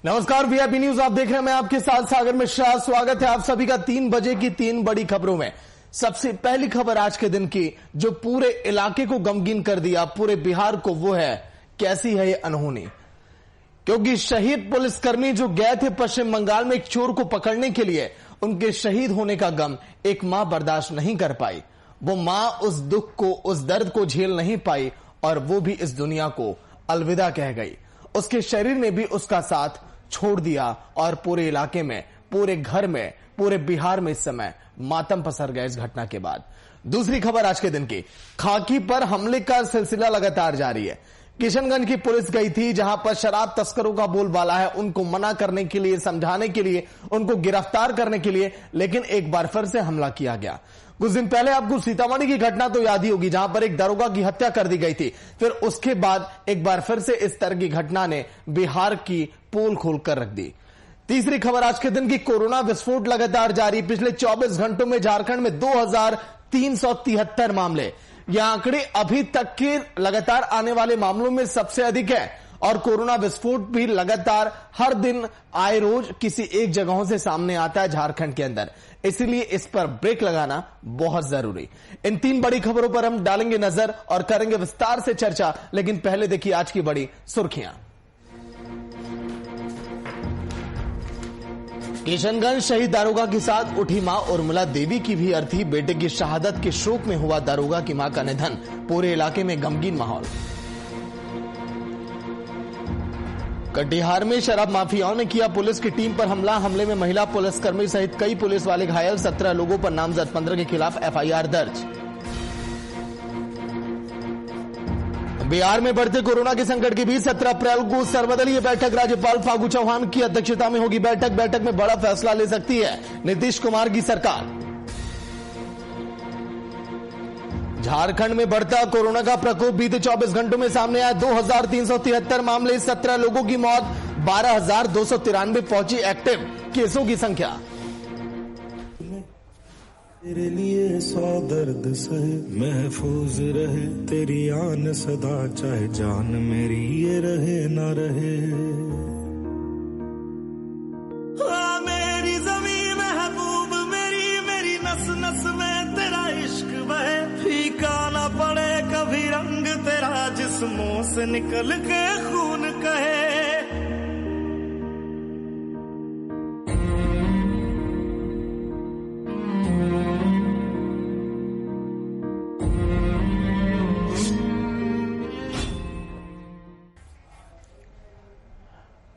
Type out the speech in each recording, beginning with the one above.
नमस्कार, VIP news आप देख रहे हैं। मैं आपके साथ सागर मिश्रा। स्वागत है आप सभी का 3 बजे की 3 बड़ी खबरों में। सबसे पहली खबर आज के दिन की जो पूरे इलाके को गमगीन कर दिया, पूरे बिहार को, वो है कैसी है ये अनहोनी। क्योंकि शहीद पुलिसकर्मी जो गए थे पश्चिम बंगाल में एक चोर को पकड़ने के लिए, उनके शहीद होने का गम एक मां बर्दाश्त नहीं कर पाई। वो मां उस दुख को, उस दर्द को झेल नहीं पाई और वो भी इस दुनिया को अलविदा कह गई। उसके शरीर ने भी उसका साथ छोड़ दिया और पूरे इलाके में, पूरे घर में, पूरे बिहार में इस समय मातम पसर गया इस घटना के बाद। दूसरी खबर आज के दिन की, खाकी पर हमले का सिलसिला लगातार जारी है। किशनगंज की पुलिस गई थी जहां पर शराब तस्करों का बोलबाला है, उनको मना करने के लिए, समझाने के लिए, उनको गिरफ्तार करने के लिए, लेकिन एक बार फिर से हमला किया गया। कुछ दिन पहले आपको सीतामढ़ी की घटना तो याद ही होगी, जहां पर एक दरोगा की हत्या कर दी गई थी। फिर उसके बाद एक बार फिर से इस तरह की घटना ने बिहार की पोल खोलकर रख दी। तीसरी खबर आज के दिन की, कोरोना विस्फोट लगातार जारी। पिछले 24 घंटों में झारखंड में 2373 मामले, यह आंकड़े अभी तक के लगातार आने वाले मामलों में सबसे अधिक है। और कोरोना विस्फोट भी लगातार हर दिन आए रोज किसी एक जगहों से सामने आता है झारखंड के अंदर। इसीलिए इस पर ब्रेक लगाना बहुत जरूरी। इन 3 बड़ी खबरों पर हम डालेंगे नजर और करेंगे विस्तार से चर्चा, लेकिन पहले देखिए आज की बड़ी सुर्खियां। किशनगंज शहीद दारोगा के साथ उठी मां उर्मिला देवी की भी अर्थी। बेटे की शहादत के शोक में हुआ दारोगा की मां का निधन, पूरे इलाके में गमगीन माहौल। कटिहार में शराब माफियाओं ने किया पुलिस की टीम पर हमला। हमले में महिला पुलिसकर्मी सहित कई पुलिस वाले घायल, 17 लोगों पर नामजद, 15 के खिलाफ एफआईआर दर्ज। बिहार में बढ़ते कोरोना के संकट के बीच 17 अप्रैल को सर्वदलीय बैठक, राज्यपाल फागू चौहान की अध्यक्षता में होगी बैठक। बैठक में बड़ा फैसला ले सकती है नीतीश कुमार की सरकार। झारखंड में बढ़ता कोरोना का प्रकोप, बीते 24 घंटों में सामने आया 2373 मामले, 17 लोगों की मौत, 12293 पहुंची एक्टिव केसों की संख्या। तेरे लिए 100 दर्द सहे, महफूज रहे तेरी आन सदा, चाहे जान मेरी ये रहे ना रहे। मेरी ज़मीं महबूब मेरी, मेरी नस नस में तेरा इश्क बहे, फीका ना पड़े कभी रंग तेरा, जिस्मों से निकल के खून कहे।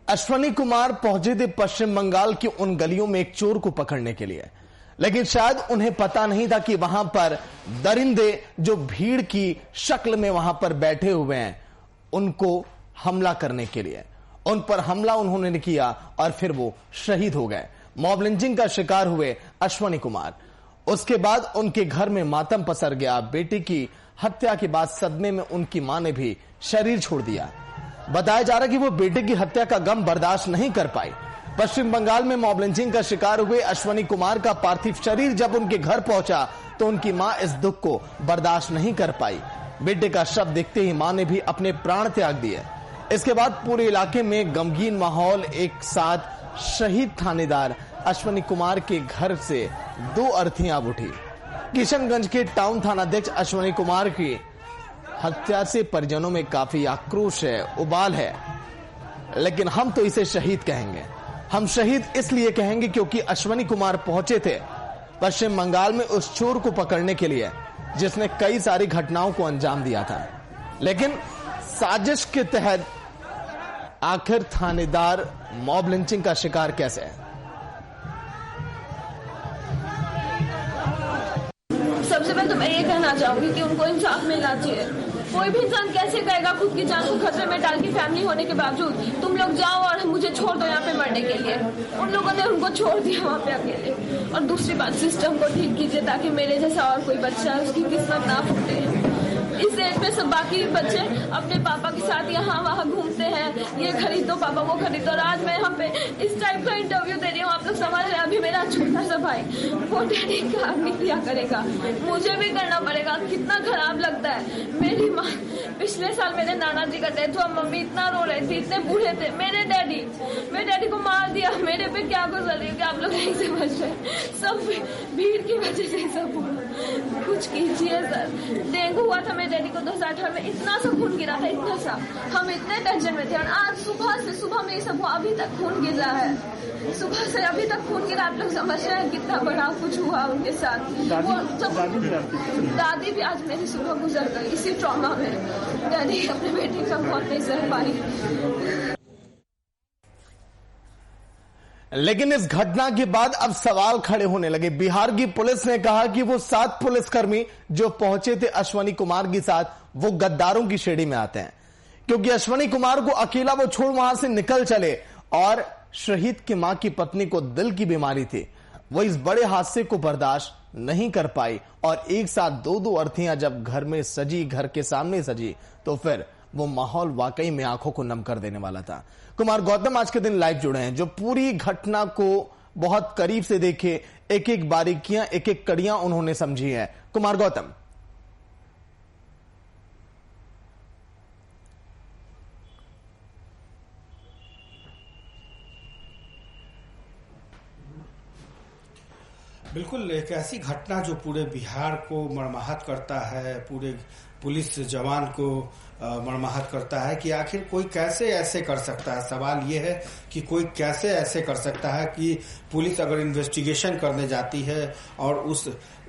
अश्वनी कुमार पहुंचे थे पश्चिम बंगाल की उन गलियों में एक चोर को पकड़ने के लिए, लेकिन शायद उन्हें पता नहीं था कि वहां पर दरिंदे जो भीड़ की शक्ल में वहां पर बैठे हुए हैं, उनको हमला करने के लिए, उन पर हमला उन्होंने किया और फिर वो शहीद हो गए। मॉब लिंचिंग का शिकार हुए अश्वनी कुमार। उसके बाद उनके घर में मातम पसर गया। बेटी की हत्या के बाद सदमे में उनकी मां ने भी शरीर छोड़ दिया। बताया जा रहा है कि वो बेटे की हत्या का गम बर्दाश्त नहीं कर पाई। पश्चिम बंगाल में मॉब लिंचिंग का शिकार हुए अश्वनी कुमार का पार्थिव शरीर जब उनके घर पहुंचा तो उनकी मां इस दुख को बर्दाश्त नहीं कर पाई। बेटे का शव देखते ही मां ने भी अपने प्राण त्याग दिए। इसके बाद पूरे इलाके में गमगीन माहौल। एक साथ शहीद थानेदार अश्वनी कुमार के घर से 2 अर्थियां उठी। किशनगंज के टाउन थानाध्यक्ष अश्वनी कुमार की हत्या से परिजनों में काफी आक्रोश है, उबाल है, लेकिन हम तो इसे शहीद कहेंगे। हम शहीद इसलिए कहेंगे क्योंकि अश्वनी कुमार पहुंचे थे पश्चिम बंगाल में उस चोर को पकड़ने के लिए जिसने कई सारी घटनाओं को अंजाम दिया था। लेकिन साजिश के तहत आखिर थानेदार मॉब लिंचिंग का शिकार कैसे है? सबसे पहले तो मैं ये कहना चाहूंगी कि उनको इंसाफ मिलना चाहिए। कोई भी इंसान कैसे कहेगा खुद की जान को खतरे में डाल के, फैमिली होने के बावजूद, तुम लोग जाओ और मुझे छोड़ दो यहाँ पे मरने के लिए। उन लोगों ने उनको छोड़ दिया वहाँ पे अकेले। और दूसरी बात, सिस्टम को ठीक कीजिए ताकि मेरे जैसा और कोई बच्चा उसकी किस्मत ना फूटे। इस एज में सब बाकी बच्चे अपने पापा के साथ यहाँ वहाँ घूमते हैं, ये खरीदो पापा वो खरीदो, और आज मैं यहाँ पे इस टाइप का इंटरव्यू दे रही हूँ। आप लोग समझ रहे हैं, अभी मेरा छोटा सा भाई वो डैडी का आर्मी किया करेगा, मुझे भी करना पड़ेगा। कितना खराब लगता है। मेरी माँ, पिछले साल मेरे नाना जी का डेथ हुआ, मम्मी इतना रो रही थी, इतने बूढ़े थे। मेरे डैडी को मार दिया, मेरे पे क्या गुजर रही है आप लोग नहीं समझ रहे। सब भीड़ की वजह से सब हुआ। कुछ कीजिए सर। डेंगू हुआ था मेरे डैडी को 2018 में, इतना सा खून गिरा था, इतना सा। हम इतने टेंशन में थे, और आज सुबह में ये सब हुआ, अभी तक खून गिर रहा है। सुबह से अभी तक खून गिरा। आप लोग समझ रहे हैं कितना बड़ा कुछ हुआ उनके साथ। दादी भी आज मेरी सुबह गुजर गई इसी ट्रॉमा में। डैडी अपने बेटे का बहुत नहीं सह पाई। लेकिन इस घटना के बाद अब सवाल खड़े होने लगे। बिहार की पुलिस ने कहा कि वो 7 पुलिसकर्मी जो पहुंचे थे अश्वनी कुमार के साथ, वो गद्दारों की श्रेणी में आते हैं, क्योंकि अश्वनी कुमार को अकेला वो छोड़ वहां से निकल चले, और शहीद की मां की पत्नी को दिल की बीमारी थी। वो इस बड़े हादसे को बर्दाश्त नहीं कर पाई, और एक साथ 2 अर्थियां जब घर में सजी, घर के सामने सजी, तो फिर वो माहौल वाकई में आंखों को नम कर देने वाला था। कुमार गौतम आज के दिन लाइव जुड़े हैं, जो पूरी घटना को बहुत करीब से देखे, एक एक बारीकियां, एक एक कड़ियां उन्होंने समझी हैं। कुमार गौतम। बिल्कुल, एक ऐसी घटना जो पूरे बिहार को मर्माहत करता है, पूरे पुलिस जवान को मर्माहत करता है कि आखिर कोई कैसे ऐसे कर सकता है। सवाल ये है कि कोई कैसे ऐसे कर सकता है कि पुलिस अगर इन्वेस्टिगेशन करने जाती है और उस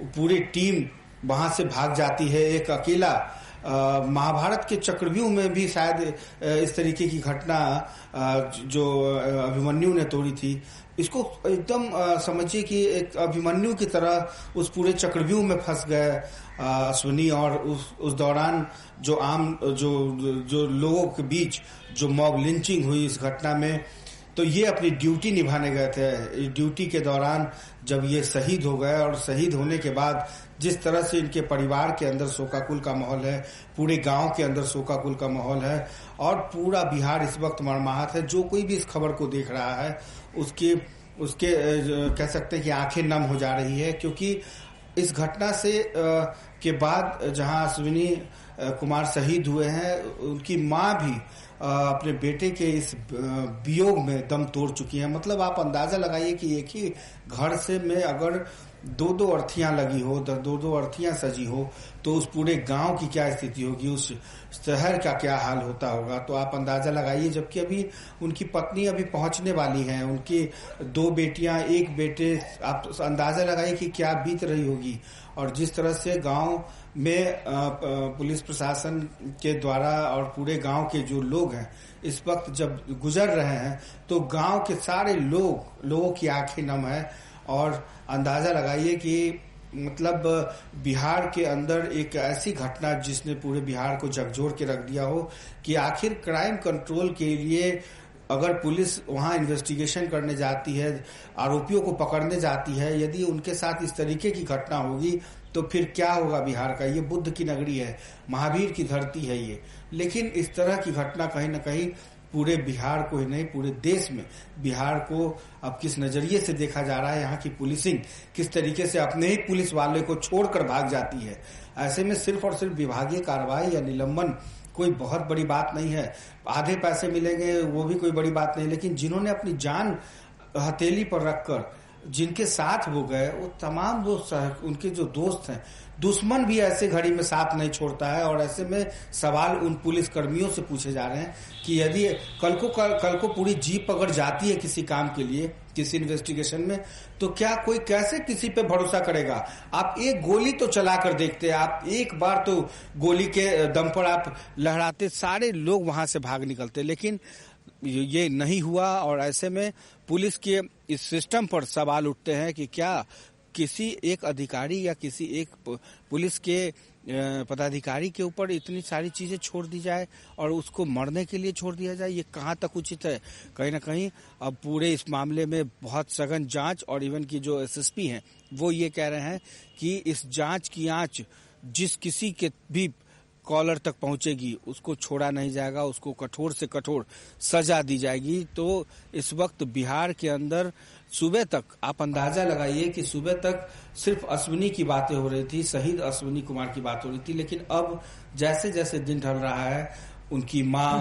पूरी टीम वहां से भाग जाती है, एक अकेला महाभारत के चक्रव्यूह में भी शायद इस तरीके की घटना जो अभिमन्यु ने तोड़ी थी, इसको एकदम समझिए कि एक अभिमन्यु की तरह उस पूरे चक्रव्यूह में फंस गए अश्वनी। और उस दौरान जो लोगों के बीच जो मॉब लिंचिंग हुई इस घटना में, तो ये अपनी ड्यूटी निभाने गए थे। इस ड्यूटी के दौरान जब ये शहीद हो गए, और शहीद होने के बाद जिस तरह से इनके परिवार के अंदर शोकाकुल का माहौल है, पूरे गांव के अंदर शोकाकुल का माहौल है, और पूरा बिहार इस वक्त मर्माहत है। जो कोई भी इस खबर को देख रहा है उसके कह सकते हैं कि आंखें नम हो जा रही है, क्योंकि इस घटना से के बाद जहां अश्विनी कुमार शहीद हुए हैं, उनकी मां भी अपने बेटे के इस वियोग में दम तोड़ चुकी हैं। मतलब आप अंदाजा लगाइए कि एक ही घर से में अगर 2 अर्थियां लगी हो, 2 अर्थियां सजी हो, तो उस पूरे गांव की क्या स्थिति होगी, उस शहर का क्या हाल होता होगा। तो आप अंदाजा लगाइए, जबकि अभी उनकी पत्नी अभी पहुंचने वाली हैं, उनकी 2 बेटियां, 1 बेटे, आप अंदाजा लगाइए कि क्या बीत रही होगी। और जिस तरह से गांव में पुलिस प्रशासन के द्वारा और पूरे गांव के जो लोग हैं इस वक्त जब गुजर रहे हैं, तो गांव के सारे लोगों की आंखें नम है। और अंदाजा लगाइए कि मतलब बिहार के अंदर एक ऐसी घटना जिसने पूरे बिहार को झकझोर के रख दिया हो, कि आखिर क्राइम कंट्रोल के लिए अगर पुलिस वहां इन्वेस्टिगेशन करने जाती है, आरोपियों को पकड़ने जाती है, यदि उनके साथ इस तरीके की घटना होगी तो फिर क्या होगा बिहार का। ये बुद्ध की नगरी है, महावीर की धरती है ये। लेकिन इस तरह की घटना कहीं न कहीं पूरे बिहार को ही नहीं, पूरे देश में बिहार को अब किस नजरिए से देखा जा रहा है, यहाँ की पुलिसिंग किस तरीके से अपने ही पुलिस वाले को छोड़कर भाग जाती है। ऐसे में सिर्फ और सिर्फ विभागीय कार्रवाई या निलंबन कोई बहुत बड़ी बात नहीं है, आधे पैसे मिलेंगे वो भी कोई बड़ी बात नहीं, लेकिन जिन्होंने अपनी जान हथेली पर रखकर जिनके साथ वो गए, वो तमाम उनके जो दोस्त हैं, दुश्मन भी ऐसे घड़ी में साथ नहीं छोड़ता है। और ऐसे में सवाल उन पुलिस कर्मियों से पूछे जा रहे हैं कि यदि कल को पूरी जीप अगर जाती है किसी काम के लिए, किसी इन्वेस्टिगेशन में, तो क्या कोई कैसे किसी पे भरोसा करेगा। आप एक गोली तो चला कर देखते, आप एक बार तो गोली के दम पर आप लहराते, सारे लोग वहां से भाग निकलते, लेकिन ये नहीं हुआ। और ऐसे में पुलिस के इस सिस्टम पर सवाल उठते हैं कि क्या किसी एक अधिकारी या किसी एक पुलिस के पदाधिकारी के ऊपर इतनी सारी चीजें छोड़ दी जाए और उसको मरने के लिए छोड़ दिया जाए, ये कहाँ तक उचित है। कहीं ना कहीं अब पूरे इस मामले में बहुत सघन जांच, और इवन की जो एसएसपी हैं वो ये कह रहे हैं कि इस जांच की आंच जिस किसी के भी कॉलर तक पहुंचेगी उसको छोड़ा नहीं जाएगा, उसको कठोर से कठोर सजा दी जाएगी। तो इस वक्त बिहार के अंदर सुबह तक आप अंदाजा लगाइए कि सुबह तक सिर्फ अश्विनी की बातें हो रही थी, शहीद अश्विनी कुमार की बात हो रही थी, लेकिन अब जैसे जैसे दिन ढल रहा है उनकी मां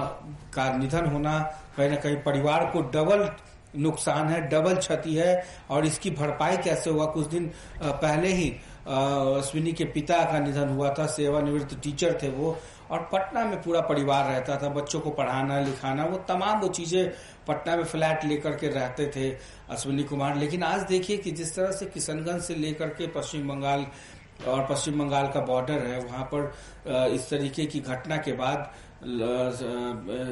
का निधन होना कहीं ना कहीं परिवार को डबल नुकसान है, डबल क्षति है। और इसकी भरपाई कैसे होगा? कुछ दिन पहले ही अश्विनी के पिता का निधन हुआ था, सेवानिवृत्त टीचर थे वो, और पटना में पूरा परिवार रहता था, बच्चों को पढ़ाना लिखाना, वो तमाम वो चीजें पटना में फ्लैट लेकर के रहते थे अश्विनी कुमार। लेकिन आज देखिए कि जिस तरह से किशनगंज से लेकर के पश्चिम बंगाल और पश्चिम बंगाल का बॉर्डर है, वहां पर इस तरीके की घटना के बाद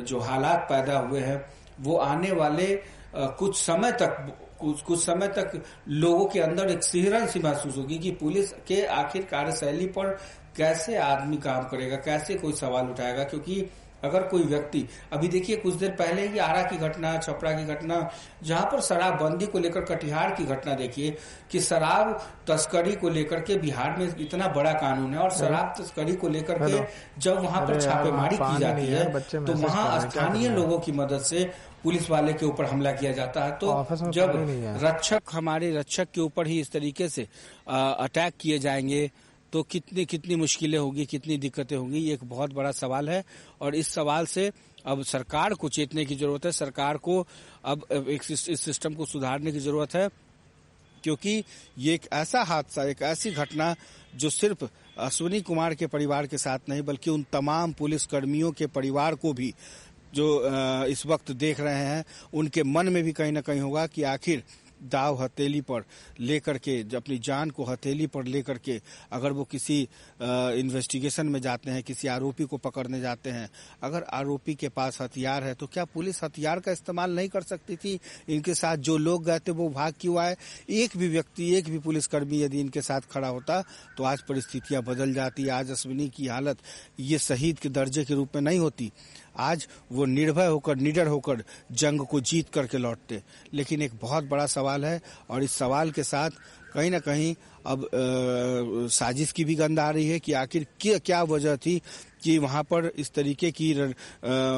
जो हालात पैदा हुए हैं वो आने वाले कुछ समय तक लोगों के अंदर एक सिहरन सी महसूस होगी कि पुलिस के आखिर कार्यशैली पर कैसे आदमी काम करेगा, कैसे कोई सवाल उठाएगा। क्योंकि अगर कोई व्यक्ति, अभी देखिए कुछ देर पहले ही आरा की घटना, छपरा की घटना, जहां पर शराबबंदी को लेकर, कटिहार की घटना देखिए कि शराब तस्करी को लेकर के बिहार में इतना बड़ा कानून है, और शराब तस्करी को लेकर के जब वहां पर छापेमारी की जाती है तो वहां स्थानीय लोगों की मदद से पुलिस वाले के ऊपर हमला किया जाता है। तो जब हमारे रक्षक के ऊपर ही इस तरीके से अटैक किए जाएंगे तो कितनी मुश्किलें होगी, कितनी दिक्कतें होंगी, ये एक बहुत बड़ा सवाल है। और इस सवाल से अब सरकार को चेतने की जरूरत है, सरकार को अब इस सिस्टम को सुधारने की जरूरत है, क्योंकि ये एक ऐसा हादसा, एक ऐसी घटना जो सिर्फ अश्विनी कुमार के परिवार के साथ नहीं बल्कि उन तमाम पुलिस कर्मियों के परिवार को भी जो इस वक्त देख रहे हैं उनके मन में भी कहीं ना कहीं होगा कि आखिर दाव हथेली पर लेकर के, अपनी जान को हथेली पर लेकर के अगर वो किसी इन्वेस्टिगेशन में जाते हैं, किसी आरोपी को पकड़ने जाते हैं, अगर आरोपी के पास हथियार है तो क्या पुलिस हथियार का इस्तेमाल नहीं कर सकती थी? इनके साथ जो लोग गए थे वो भाग क्यों आए? एक भी व्यक्ति, एक भी पुलिसकर्मी यदि इनके साथ खड़ा होता तो आज परिस्थितियां बदल जाती। आज अश्विनी की हालत ये शहीद के दर्जे के रूप में नहीं होती, आज वो निर्भय होकर, निडर होकर जंग को जीत करके लौटते। लेकिन एक बहुत बड़ा सवाल है, और इस सवाल के साथ कहीं ना कहीं अब साजिश की भी गंध आ रही है कि आखिर क्या वजह थी कि वहां पर इस तरीके की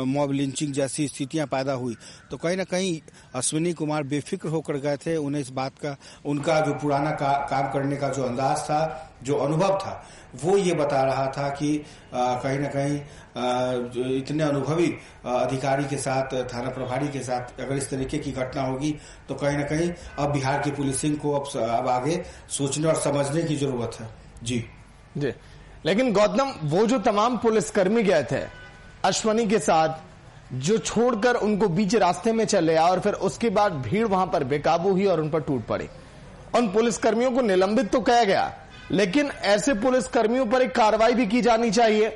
मॉब लिंचिंग जैसी स्थितियां पैदा हुई। तो कहीं ना कहीं अश्विनी कुमार बेफिक्र होकर गए थे, उन्हें इस बात का, उनका जो पुराना काम करने का जो अंदाज था, जो अनुभव था, वो ये बता रहा था कि कहीं ना कहीं जो इतने अनुभवी अधिकारी के साथ, थाना प्रभारी के साथ अगर इस तरीके की घटना होगी तो कहीं ना कहीं अब बिहार की पुलिसिंग को अब आगे सोचने और समझने की जरूरत है। जी। लेकिन गौतम, वो जो तमाम पुलिसकर्मी गए थे अश्विनी के साथ, जो छोड़कर उनको बीच रास्ते में चले और फिर उसके बाद भीड़ वहां पर बेकाबू हुई और उन पर टूट पड़ी, उन पुलिसकर्मियों को निलंबित तो किया गया, लेकिन ऐसे पुलिसकर्मियों पर एक कार्रवाई भी की जानी चाहिए,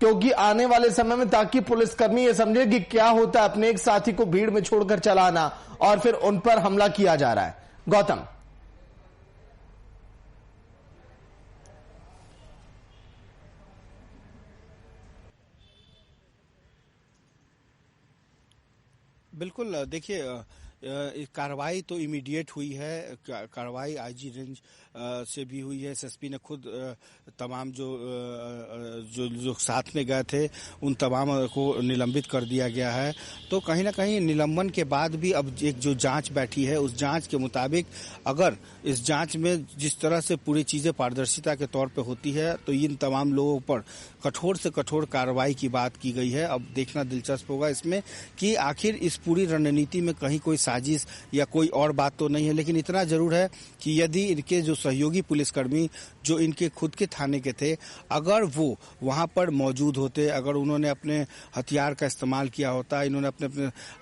क्योंकि आने वाले समय में, ताकि पुलिसकर्मी ये समझे कि क्या होता है अपने एक साथी को भीड़ में छोड़कर चलाना और फिर उन पर हमला किया जा रहा है। गौतम। बिल्कुल, देखिए कार्रवाई तो इमीडिएट हुई है, कार्रवाई आईजी रेंज से भी हुई है। एसएसपी ने खुद तमाम जो साथ में गए थे उन तमाम को निलंबित कर दिया गया है। तो कहीं ना कहीं निलंबन के बाद भी अब एक जो जांच बैठी है, उस जांच के मुताबिक अगर इस जांच में जिस तरह से पूरी चीजें पारदर्शिता के तौर पे होती है तो इन तमाम लोगों पर कठोर से कठोर कार्रवाई की बात की गई है। अब देखना दिलचस्प होगा इसमें कि आखिर इस पूरी रणनीति में कहीं कोई साजिश या कोई और बात तो नहीं है। लेकिन इतना जरूर है कि यदि इनके जो सहयोगी पुलिसकर्मी जो इनके खुद के थाने के थे, अगर वो वहां पर मौजूद होते, अगर उन्होंने अपने हथियार का इस्तेमाल किया होता, इन्होंने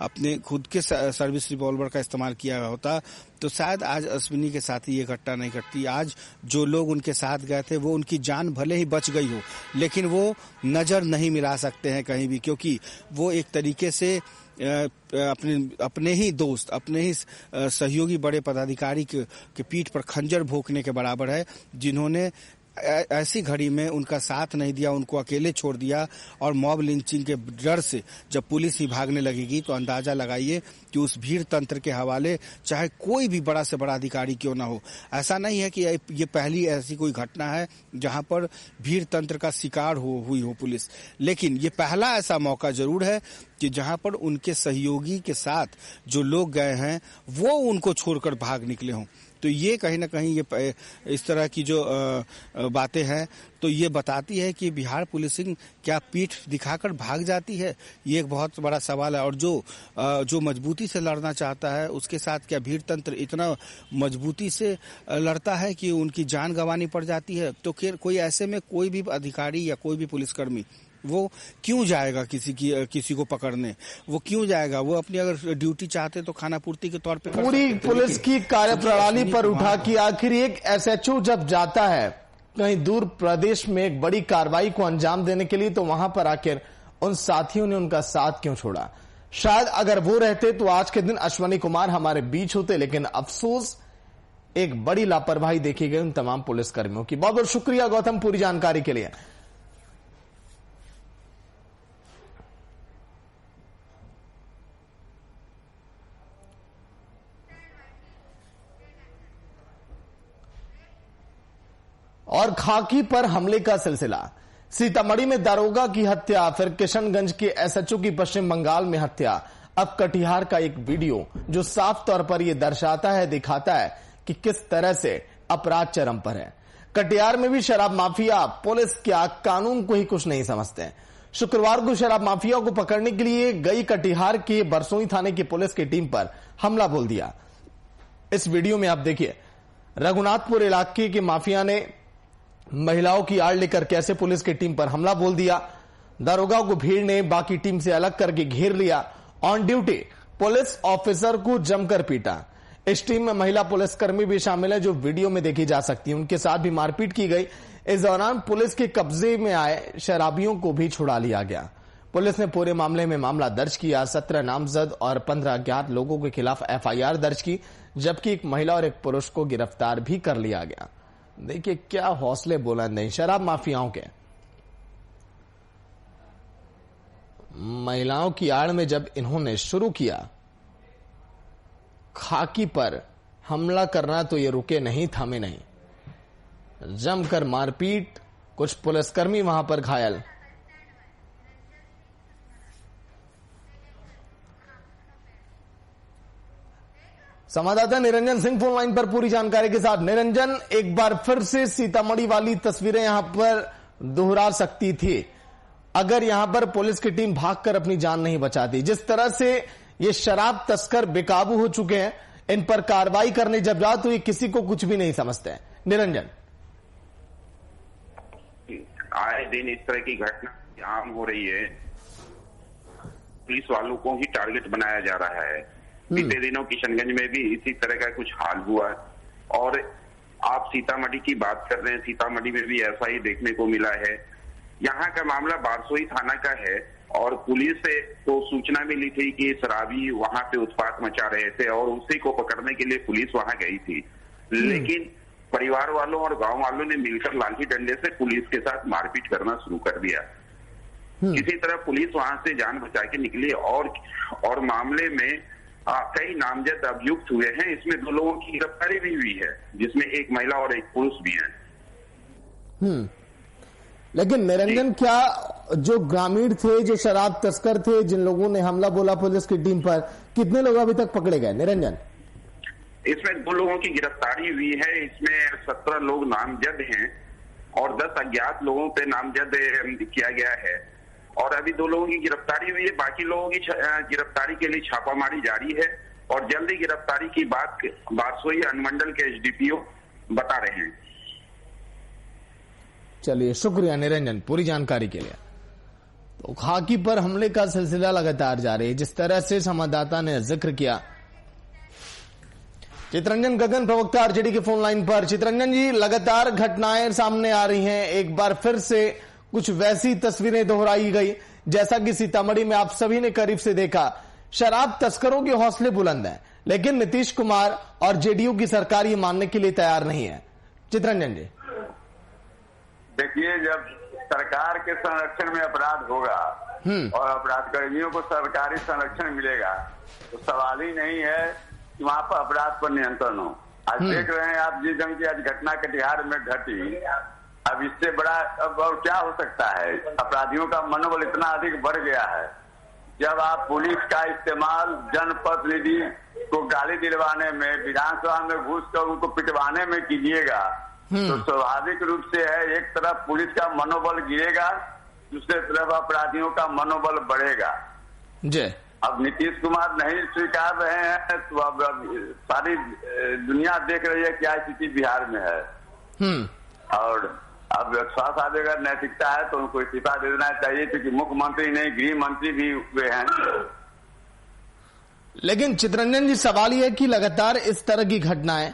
अपने खुद के सर्विस रिवॉल्वर का इस्तेमाल किया होता, तो शायद आज अश्विनी के साथ ये घटना नहीं घटती। आज जो लोग उनके साथ गए थे वो, उनकी जान भले ही बच गई हो, लेकिन वो नजर नहीं मिला सकते हैं कहीं भी, क्योंकि वो एक तरीके से अपने ही दोस्त, अपने ही सहयोगी बड़े पदाधिकारी के पीठ पर खंजर भोंकने के बराबर है, जिन्होंने ऐसी घड़ी में उनका साथ नहीं दिया, उनको अकेले छोड़ दिया और मॉब लिंचिंग के डर से जब पुलिस ही भागने लगेगी तो अंदाजा लगाइए कि उस भीड़ तंत्र के हवाले चाहे कोई भी बड़ा से बड़ा अधिकारी क्यों ना हो। ऐसा नहीं है कि ये पहली ऐसी कोई घटना है जहां पर भीड़ तंत्र का शिकार हुई हो पुलिस, लेकिन ये पहला ऐसा मौका जरूर है कि जहां पर उनके सहयोगी के साथ जो लोग गए हैं वो उनको छोड़कर भाग निकले हों। तो ये कहीं ना कहीं ये इस तरह की जो बातें हैं तो ये बताती है कि बिहार पुलिसिंग क्या पीठ दिखाकर भाग जाती है, ये एक बहुत बड़ा सवाल है। और जो मजबूती से लड़ना चाहता है उसके साथ क्या भीड़ तंत्र इतना मजबूती से लड़ता है कि उनकी जान गंवानी पड़ जाती है। तो कोई ऐसे में कोई भी अधिकारी या कोई भी पुलिसकर्मी वो क्यों जाएगा किसी को पकड़ने, वो क्यों जाएगा? वो अपनी अगर ड्यूटी चाहते तो खाना पूर्ति के तौर पे पूरी पुलिस की कार्यप्रणाली पर उठा कि आखिर एक एसएचओ जब जाता है कहीं दूर प्रदेश में एक बड़ी कार्रवाई को अंजाम देने के लिए तो वहां पर आखिर उन साथियों ने उनका साथ क्यों छोड़ा? शायद अगर वो रहते तो आज के दिन अश्वनी कुमार हमारे बीच होते, लेकिन अफसोस एक बड़ी लापरवाही देखी गई उन तमाम पुलिसकर्मियों की। बहुत बहुत शुक्रिया गौतम पूरी जानकारी के लिए। और खाकी पर हमले का सिलसिला, सीतामढ़ी में दारोगा की हत्या, फिर किशनगंज के एसएचओ की पश्चिम बंगाल में हत्या, अब कटिहार का एक वीडियो जो साफ तौर पर यह दर्शाता है, दिखाता है कि किस तरह से अपराध चरम पर है। कटिहार में भी शराब माफिया, पुलिस क्या कानून को ही कुछ नहीं समझते। शुक्रवार को शराब माफिया को पकड़ने के लिए गई कटिहार के बरसोई थाने की पुलिस की टीम पर हमला बोल दिया। इस वीडियो में आप देखिए रघुनाथपुर इलाके के माफिया ने महिलाओं की आड़ लेकर कैसे पुलिस की टीम पर हमला बोल दिया। दारोगा को भीड़ ने बाकी टीम से अलग करके घेर लिया। ऑन ड्यूटी पुलिस ऑफिसर को जमकर पीटा। इस टीम में महिला पुलिसकर्मी भी शामिल है जो वीडियो में देखी जा सकती है। उनके साथ भी मारपीट की गई। इस दौरान पुलिस के कब्जे में आए शराबियों को भी छुड़ा लिया गया। पुलिस ने पूरे मामले में मामला दर्ज किया। 17 नामजद और 15 अज्ञात लोगों के खिलाफ एफआईआर दर्ज की, जबकि एक महिला और एक पुरुष को गिरफ्तार भी कर लिया गया। देखिए क्या हौसले बुलंद हैं शराब माफियाओं के। महिलाओं की आड़ में जब इन्होंने शुरू किया खाकी पर हमला करना तो ये रुके नहीं, थमे नहीं। जमकर मारपीट, कुछ पुलिसकर्मी वहां पर घायल। संवाददाता निरंजन सिंह फोन लाइन पर पूरी जानकारी के साथ। निरंजन, एक बार फिर से सीतामढ़ी वाली तस्वीरें यहां पर दोहरा सकती थी अगर यहां पर पुलिस की टीम भागकर अपनी जान नहीं बचाती। जिस तरह से ये शराब तस्कर बेकाबू हो चुके हैं, इन पर कार्रवाई करने जब जाओ तो ये किसी को कुछ भी नहीं समझते हैं। निरंजन, आए दिन इस तरह की घटना आम हो रही है। पुलिस वालों को ही टारगेट बनाया जा रहा है। बीते दिनों किशनगंज में भी इसी तरह का कुछ हाल हुआ और आप सीतामढ़ी की बात कर रहे हैं, सीतामढ़ी में भी ऐसा ही देखने को मिला है। यहाँ का मामला बारसोई थाना का है और पुलिस से तो सूचना मिली थी कि शराबी वहां पे उत्पात मचा रहे थे और उसी को पकड़ने के लिए पुलिस वहां गई थी, लेकिन परिवार वालों और गांव वालों ने मिलकर लाठी डंडे से पुलिस के साथ मारपीट करना शुरू कर दिया। किसी तरह पुलिस वहां से जान बचा के निकली और मामले में कई नामजद अभियुक्त हुए हैं। इसमें 2 लोगों की गिरफ्तारी भी हुई है, जिसमें एक महिला और एक पुरुष भी है। लेकिन निरंजन, क्या जो ग्रामीण थे, जो शराब तस्कर थे, जिन लोगों ने हमला बोला पुलिस की टीम पर, कितने लोग अभी तक पकड़े गए? निरंजन, इसमें 2 लोगों की गिरफ्तारी हुई है। इसमें 17 लोग नामजद हैं और 10 अज्ञात लोगों पे नामजद किया गया है और अभी 2 लोगों की गिरफ्तारी हुई है। बाकी लोगों की गिरफ्तारी के लिए छापामारी जारी है और जल्दी गिरफ्तारी की बात बारसोई अनुमंडल के एसडीपीओ बता रहे हैं। चलिए, शुक्रिया निरंजन पूरी जानकारी के लिए। तो खाकी पर हमले का सिलसिला लगातार जारी है, जिस तरह से संवाददाता ने जिक्र किया। चितरंजन गगन, प्रवक्ता आरजेडी के फोन लाइन पर। चितरंजन जी, लगातार घटनाएं सामने आ रही हैं, एक बार फिर से कुछ वैसी तस्वीरें दोहराई गई जैसा कि सीतामढ़ी में आप सभी ने करीब से देखा। शराब तस्करों के हौसले बुलंद हैं, लेकिन नीतीश कुमार और जेडीयू की सरकार ये मानने के लिए तैयार नहीं है। चितरंजन जी, देखिए, जब सरकार के संरक्षण में अपराध होगा और अपराध कर्मियों को सरकारी संरक्षण मिलेगा तो सवाल ही नहीं है कि वहाँ पर अपराध पर नियंत्रण हो। आज देख रहे हैं आप जिस ढंग की आज घटना कटिहार में घटी, अब इससे बड़ा अब और क्या हो सकता है। अपराधियों का मनोबल इतना अधिक बढ़ गया है, जब आप पुलिस का इस्तेमाल जनप्रतिनिधि को गाली दिलवाने में, विधानसभा में घुस कर उनको पिटवाने में कीजिएगा तो स्वाभाविक रूप से है, एक तरफ पुलिस का मनोबल गिरेगा, दूसरे तरफ अपराधियों का मनोबल बढ़ेगा। जी, अब नीतीश कुमार नहीं स्वीकार रहे हैं तो अब सारी दुनिया देख रही है क्या स्थिति बिहार में है। और अब विश्वास अगर नैतिकता है तो उनको इस्तीफा दे देना चाहिए, क्योंकि मुख्यमंत्री नहीं गृह मंत्री भी वे हैं। लेकिन चितरंजन जी, सवाल यह है कि लगातार इस तरह की घटनाएं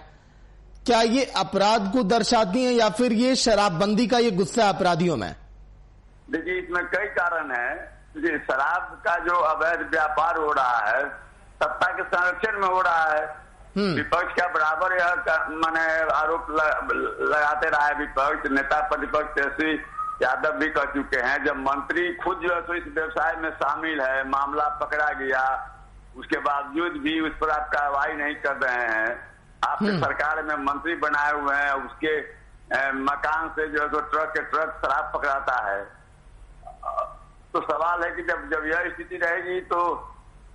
क्या ये अपराध को दर्शाती हैं या फिर ये शराबबंदी का ये गुस्सा अपराधियों में? देखिए, इसमें कई कारण है। शराब का जो अवैध व्यापार हो रहा है सत्ता के संरक्षण में हो रहा है। विपक्ष का बराबर यह माने आरोप लगाते रहा है विपक्ष, नेता प्रतिपक्ष तेजस्वी यादव भी कह चुके हैं। जब मंत्री खुद जो है तो इस व्यवसाय में शामिल है, मामला पकड़ा गया, उसके बावजूद भी उस पर आप कार्रवाई नहीं कर रहे हैं। आपके सरकार में मंत्री बनाए हुए हैं, उसके मकान से जो है तो ट्रक के ट्रक शराब पकड़ाता है। तो सवाल है कि जब यह स्थिति रहेगी तो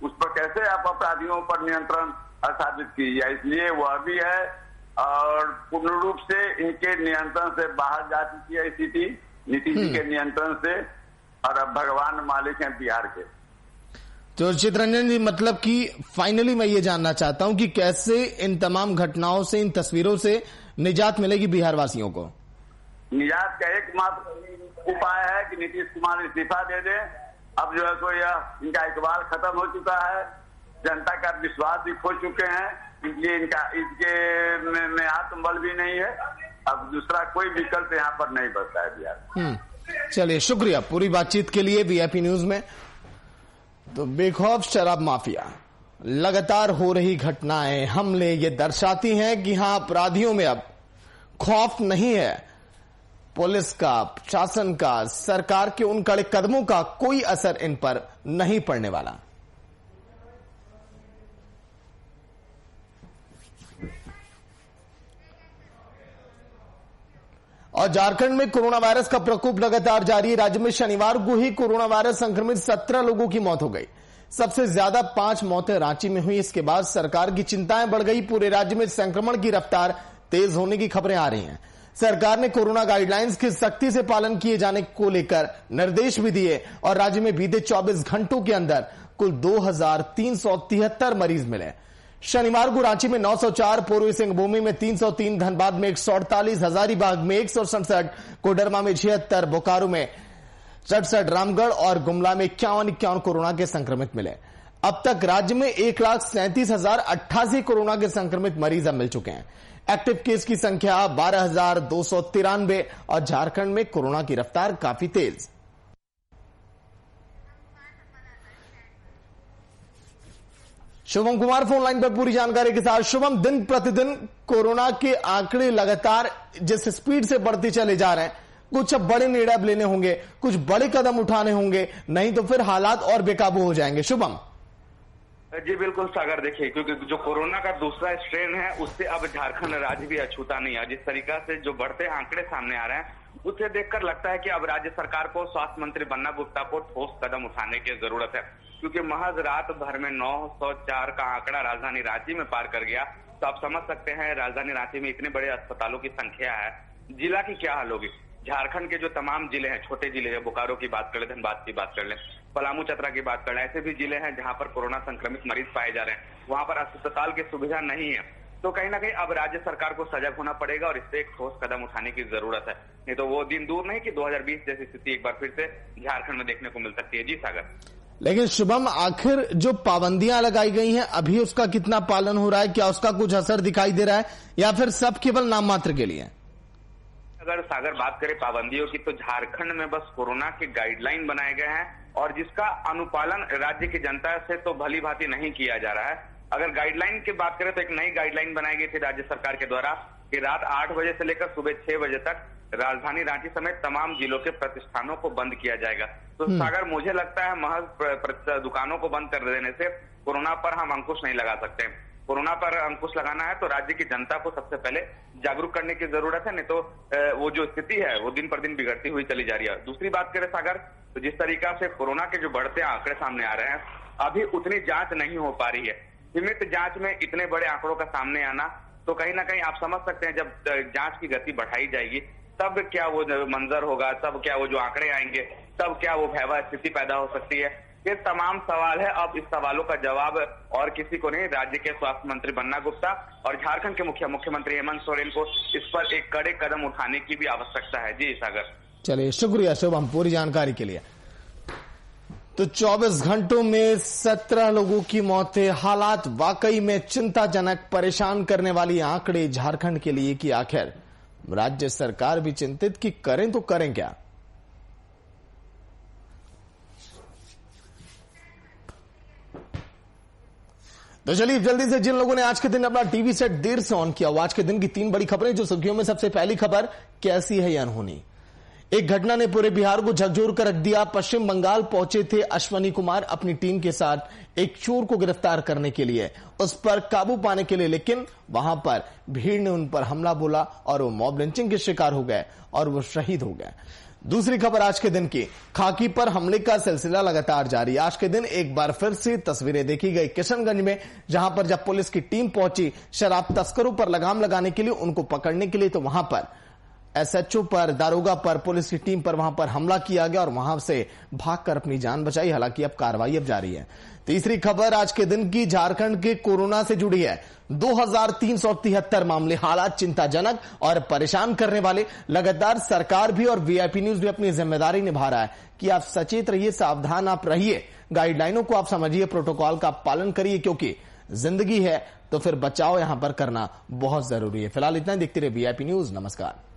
उस पर कैसे आप अपराधियों पर नियंत्रण स्थापित कीजिए। इसलिए वह भी है और पूर्ण रूप से इनके नियंत्रण से बाहर जा चुकी है स्थिति, नीतीश जी के नियंत्रण से, और अब भगवान मालिक हैं बिहार के। तो चितरंजन जी, मतलब कि फाइनली मैं ये जानना चाहता हूं कि कैसे इन तमाम घटनाओं से, इन तस्वीरों से निजात मिलेगी बिहार वासियों को? निजात का एकमात्र उपाय है कि नीतीश कुमार इस्तीफा दे दें। अब जो है तो यह इनका इकबाल खत्म हो चुका है, जनता का विश्वास भी खो चुके हैं, इसलिए इसके में आत्मबल भी नहीं है। अब दूसरा कोई विकल्प यहाँ पर नहीं बचता है बिहार। चलिए, शुक्रिया पूरी बातचीत के लिए वीआईपी न्यूज में। तो बेखौफ शराब माफिया, लगातार हो रही घटनाएं, हमले ये दर्शाती हैं कि हां, अपराधियों में अब खौफ नहीं है। पुलिस का, शासन का, सरकार के उन कड़े कदमों का कोई असर इन पर नहीं पड़ने वाला। और झारखंड में कोरोना वायरस का प्रकोप लगातार जारी है। राज्य में शनिवार को ही कोरोना वायरस संक्रमित 17 लोगों की मौत हो गई। सबसे ज्यादा 5 मौतें रांची में हुई। इसके बाद सरकार की चिंताएं बढ़ गई। पूरे राज्य में संक्रमण की रफ्तार तेज होने की खबरें आ रही हैं। सरकार ने कोरोना गाइडलाइंस के सख्ती से पालन किए जाने को लेकर निर्देश भी दिए और राज्य में बीते 24 घंटों के अंदर कुल 2373 मरीज मिले। शनिवार को रांची में 904, पूर्वी सिंहभूम में 303, धनबाद में 148, हजारीबाग में 167, कोडरमा में 76, बोकारो में 67, रामगढ़ और गुमला में 51 कोरोना के संक्रमित मिले। अब तक राज्य में 1,37,088 कोरोना के संक्रमित मरीज अब मिल चुके हैं। एक्टिव केस की संख्या 12,293 और झारखंड में कोरोना की रफ्तार काफी तेज। शुभम कुमार फोन लाइन पर पूरी जानकारी के साथ। शुभम, दिन प्रतिदिन कोरोना के आंकड़े लगातार जिस स्पीड से बढ़ते चले जा रहे हैं, कुछ अब बड़े निर्णय लेने होंगे, कुछ बड़े कदम उठाने होंगे, नहीं तो फिर हालात और बेकाबू हो जाएंगे। शुभम जी बिल्कुल सागर, देखिए क्योंकि जो कोरोना का दूसरा स्ट्रेन है उससे अब झारखंड राज्य भी अछूता नहीं है। जिस तरीका से जो बढ़ते आंकड़े सामने आ रहे हैं उसे देखकर लगता है कि अब राज्य सरकार को स्वास्थ्य मंत्री बन्ना गुप्ता को ठोस कदम उठाने की जरूरत है, क्योंकि महज रात भर में 904 का आंकड़ा राजधानी रांची में पार कर गया। तो आप समझ सकते हैं राजधानी रांची में इतने बड़े अस्पतालों की संख्या है, जिला की क्या हाल होगी। झारखंड के जो तमाम जिले हैं, छोटे जिले हैं, बोकारो की बात कर ले, धनबाद की बात कर ले, पलामू चतरा की बात कर ले, ऐसे भी जिले हैं जहां पर कोरोना संक्रमित मरीज पाए जा रहे हैं, वहां पर अस्पताल की सुविधा नहीं है। तो कहीं ना कहीं अब राज्य सरकार को सजग होना पड़ेगा और इससे एक ठोस कदम उठाने की जरूरत है, नहीं तो वो दिन दूर नहीं कि 2020 जैसी स्थिति एक बार फिर से झारखंड में देखने को मिल सकती है। जी सागर। लेकिन शुभम, आखिर जो पाबंदियां लगाई गई हैं अभी उसका कितना पालन हो रहा है? क्या उसका कुछ असर दिखाई दे रहा है या फिर सब केवल नाम मात्र के लिए? अगर सागर बात करें पाबंदियों की, तो झारखंड में बस कोरोना के गाइडलाइन बनाए गए हैं और जिसका अनुपालन राज्य की जनता से तो भली भांति नहीं किया जा रहा है। अगर गाइडलाइन की बात करें तो एक नई गाइडलाइन बनाई गई थी राज्य सरकार के द्वारा कि रात 8 बजे से लेकर सुबह 6 बजे तक राजधानी रांची समेत तमाम जिलों के प्रतिष्ठानों को बंद किया जाएगा। तो सागर, मुझे लगता है महज दुकानों को बंद कर देने से कोरोना पर हम अंकुश नहीं लगा सकते। कोरोना पर अंकुश लगाना है तो राज्य की जनता को सबसे पहले जागरूक करने की जरूरत है, नहीं तो वो जो स्थिति है वो दिन पर दिन बिगड़ती हुई चली जा रही है। दूसरी बात करें सागर, तो जिस तरीका से कोरोना के जो बढ़ते आंकड़े सामने आ रहे हैं, अभी उतनी जांच नहीं हो पा रही है। सीमित जांच में इतने बड़े आंकड़ों का सामने आना, तो कहीं ना कहीं आप समझ सकते हैं जब जांच की गति बढ़ाई जाएगी तब क्या वो मंजर होगा, तब क्या वो जो आंकड़े आएंगे, तब क्या वो भयावह स्थिति पैदा हो सकती है। ये तमाम सवाल है। अब इस सवालों का जवाब और किसी को नहीं, राज्य के स्वास्थ्य मंत्री बन्ना गुप्ता और झारखंड के मुख्यमंत्री हेमंत सोरेन को इस पर एक कड़े कदम उठाने की भी आवश्यकता है। जी सागर। चलिए, शुक्रिया शुभम पूरी जानकारी के लिए। तो 24 घंटों में 17 लोगों की मौतें, हालात वाकई में चिंताजनक, परेशान करने वाली आंकड़े झारखंड के लिए कि आखिर राज्य सरकार भी चिंतित कि करें तो करें क्या। तो चलिए जल्दी से, जिन लोगों ने आज के दिन अपना टीवी सेट देर से ऑन किया, आज के दिन की 3 बड़ी खबरें जो सुर्खियों में सबसे पहली खबर, कैसी है या अनहोनी। एक घटना ने पूरे बिहार को झकझोर कर रख दिया। पश्चिम बंगाल पहुंचे थे अश्वनी कुमार अपनी टीम के साथ एक चोर को गिरफ्तार करने के लिए, उस पर काबू पाने के लिए, लेकिन वहां पर भीड़ ने उन पर हमला बोला और वो मॉब लिंचिंग के शिकार हो गए और वो शहीद हो गए। दूसरी खबर आज के दिन की, खाकी पर हमले का सिलसिला लगातार जारी। आज के दिन एक बार फिर से तस्वीरें देखी गई किशनगंज में, जहां पर जब पुलिस की टीम पहुंची शराब तस्करों पर लगाम लगाने के लिए, उनको पकड़ने के लिए, तो वहां पर एसएचओ पर, दारोगा पर, पुलिस की टीम पर वहां पर हमला किया गया और वहां से भागकर अपनी जान बचाई। हालांकि अब कार्रवाई जारी है। तीसरी खबर आज के दिन की झारखंड के कोरोना से जुड़ी है। 2373 मामले, हालात चिंताजनक और परेशान करने वाले। लगातार सरकार भी और वीआईपी न्यूज भी अपनी जिम्मेदारी निभा रहा है कि आप सचेत रहिए, सावधान आप रहिए, गाइडलाइनों को आप समझिए, प्रोटोकॉल का पालन करिए, क्योंकि जिंदगी है तो फिर बचाव यहां पर करना बहुत जरूरी है। फिलहाल इतना ही, देखते रहिए वीआईपी न्यूज। नमस्कार।